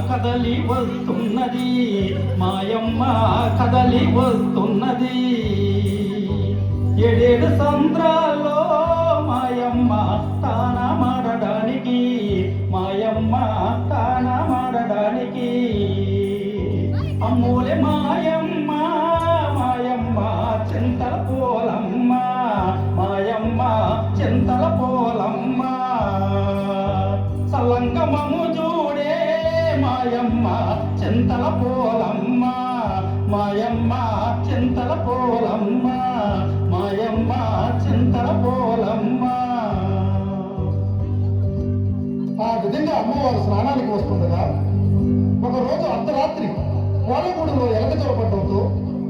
కదలి వస్తున్నది, మాయమ్మ కదలి వస్తున్నది. ఏడేడు సంద్రాల్లో మాయమ్మ తానమాడడానికి, మాయమ్మ తానమాడడానికి. అమ్మోలే మాయమ్మ మాయమ్మ చింతల పోలమ్మ, మాయమ్మ చింతల పోలమ్మ. సలంగమము చూడే మాయమ్మ చింతల పోలమ్మ, మాయమ్మ చింతల పోలమ్మ, మాయమ్మ చింతల పోలమ్మ. ఆ విధంగా అమ్మవారు స్నానానికి వస్తుండగా ఒకరోజు అర్ధరాత్రి కోడగూడలో ఎలకచొరపడటంతో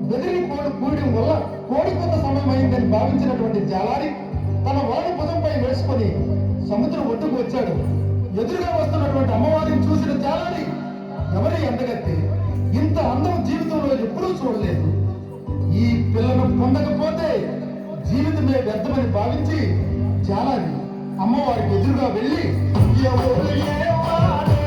బెదిరి కోడి కూయడం వల్ల కోడి కొంత సమయం అయిందని భావించినటువంటి జాలారి తన వాడి భుజంపై వేసుకొని సముద్రం ఒడ్డుకు వచ్చాడు. ఎదురుగా వస్తున్నటువంటి అమ్మవారిని చూసిన జాలారి, ఎవరి అందగత్తి, ఇంత అందం జీవితంలో ఎప్పుడూ చూడలేదు, ఈ పిల్లను పొందకపోతే జీవితమే వ్యర్థమని భావించి జాలారి అమ్మవారికి ఎదురుగా వెళ్ళి, ఎవరు ఏ వాడే